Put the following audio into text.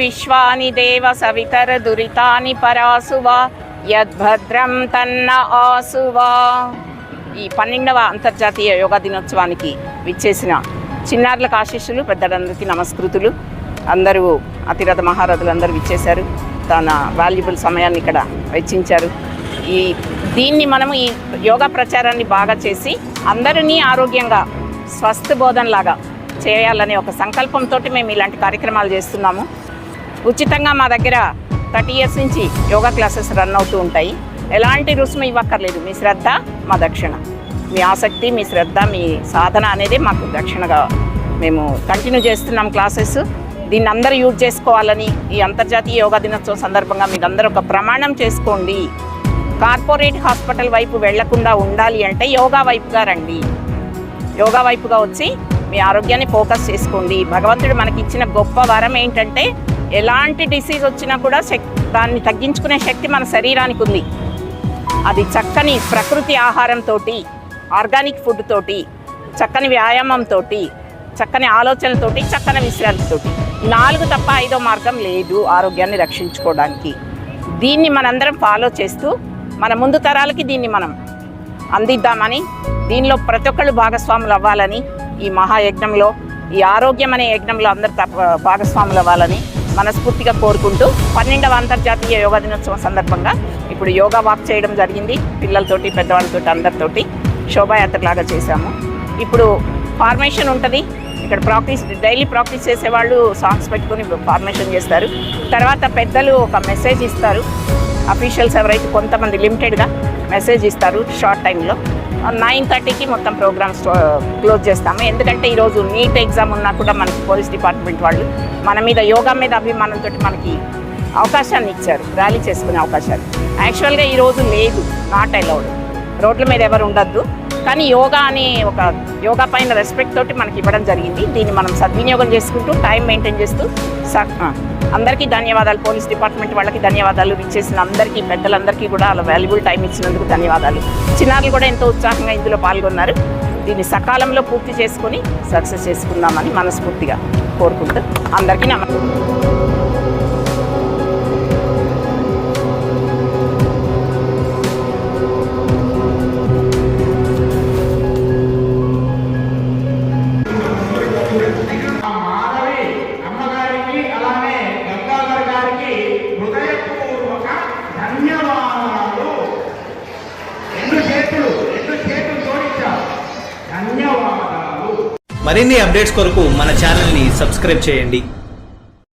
విశ్వాని దేవ సవితర దురితాని పరాసువా యద్భద్రం తన్న ఆసువా. ఈ 12వ అంతర్జాతీయ యోగా దినోత్సవానికి విచ్చేసిన చిన్నారులకు ఆశీస్సులు, పెద్దలందరికీ నమస్కృతులు. అందరూ అతిరథ మహారథులు అందరూ విచ్చేశారు, తన వాల్యుబుల్ సమయాన్ని ఇక్కడ వెచ్చించారు. దీన్ని మనము ఈ యోగా ప్రచారాన్ని బాగా చేసి అందరినీ ఆరోగ్యంగా స్వస్థ బోధనలాగా చేయాలనే ఒక సంకల్పంతో మేము ఇలాంటి కార్యక్రమాలు చేస్తున్నాము. ఉచితంగా మా దగ్గర 30 years నుంచి యోగా క్లాసెస్ రన్ అవుతూ ఉంటాయి. ఎలాంటి రుసుము ఇవ్వక్కర్లేదు. మీ శ్రద్ధ మా దక్షిణ, మీ ఆసక్తి, మీ శ్రద్ధ, మీ సాధన అనేది మాకు దక్షిణగా మేము కంటిన్యూ చేస్తున్నాం క్లాసెస్. దీన్ని అందరూ యూజ్ చేసుకోవాలని ఈ అంతర్జాతీయ యోగా దినోత్సవం సందర్భంగా మీరందరూ ఒక ప్రమాణం చేసుకోండి. కార్పొరేట్ హాస్పిటల్ వైపు వెళ్లకుండా ఉండాలి అంటే యోగా వైపుగా రండి. యోగా వైపుగా వచ్చి మీ ఆరోగ్యాన్ని ఫోకస్ చేసుకోండి. భగవంతుడు మనకి ఇచ్చిన గొప్ప వరం ఏంటంటే ఎలాంటి డిసీజ్ వచ్చినా కూడా దాన్ని తగ్గించుకునే శక్తి మన శరీరానికి ఉంది. అది చక్కని ప్రకృతి ఆహారంతో, ఆర్గానిక్ ఫుడ్ తోటి, చక్కని వ్యాయామంతో, చక్కని ఆలోచనలతోటి, చక్కని విశ్రాంతితోటి. 4 తప్ప 5వ మార్గం లేదు ఆరోగ్యాన్ని రక్షించుకోవడానికి. దీన్ని మనందరం ఫాలో చేస్తూ మన ముందు తరాలకి దీన్ని మనం అందిద్దామని, దీనిలో ప్రతి ఒక్కళ్ళు భాగస్వాములు అవ్వాలని, ఈ మహాయజ్ఞంలో, ఈ ఆరోగ్యం అనే యజ్ఞంలో అందరు భాగస్వాములు అవ్వాలని మనస్ఫూర్తిగా కోరుకుంటూ 12వ అంతర్జాతీయ యోగా దినోత్సవం సందర్భంగా ఇప్పుడు యోగా వాక్ చేయడం జరిగింది. పిల్లలతోటి, పెద్దవాళ్ళతోటి, అందరితోటి శోభాయాత్రలాగా చేశాము. ఇప్పుడు ఫార్మేషన్ ఉంటుంది. ఇక్కడ డైలీ ప్రాక్టీస్ చేసేవాళ్ళు సాంగ్స్ పెట్టుకొని ఫార్మేషన్ చేస్తారు. తర్వాత పెద్దలు ఒక మెసేజ్ ఇస్తారు. అఫీషియల్స్ ఎవరైతే కొంతమంది లిమిటెడ్గా మెసేజ్ ఇస్తారు. షార్ట్ టైంలో 9:30కి మొత్తం ప్రోగ్రామ్స్ క్లోజ్ చేస్తాము. ఎందుకంటే ఈరోజు నీట్ ఎగ్జామ్ ఉన్నా కూడా మనకి పోలీస్ డిపార్ట్మెంట్ వాళ్ళు మన మీద యోగా మీద అభిమానంతో మనకి అవకాశాన్ని ఇచ్చారు, ర్యాలీ చేసుకునే అవకాశాలు. యాక్చువల్గా ఈరోజు లేదు, నాట్ అలౌడ్, రోడ్ల మీద ఎవరు ఉండద్దు. కానీ యోగా అని ఒక యోగా పైన రెస్పెక్ట్ తోటి మనకి ఇవ్వడం జరిగింది. దీన్ని మనం సద్వినియోగం చేసుకుంటూ టైం మెయింటైన్ చేస్తూ అందరికీ ధన్యవాదాలు. పోలీస్ డిపార్ట్మెంట్ వాళ్ళకి ధన్యవాదాలు. విచ్చేసిన అందరికీ, పెద్దలందరికీ కూడా అలా వాల్యుబుల్ టైం ఇచ్చినందుకు ధన్యవాదాలు. చిన్నారులు కూడా ఎంతో ఉత్సాహంగా ఇందులో పాల్గొన్నారు. దీన్ని సకాలంలో పూర్తి చేసుకొని సక్సెస్ చేసుకుందామని మనస్ఫూర్తిగా కోరుకుంటూ అందరికీ నమస్కారం. మరిన్ని అప్డేట్స్ కొరకు మన ఛానల్ని సబ్స్క్రైబ్ చేయండి.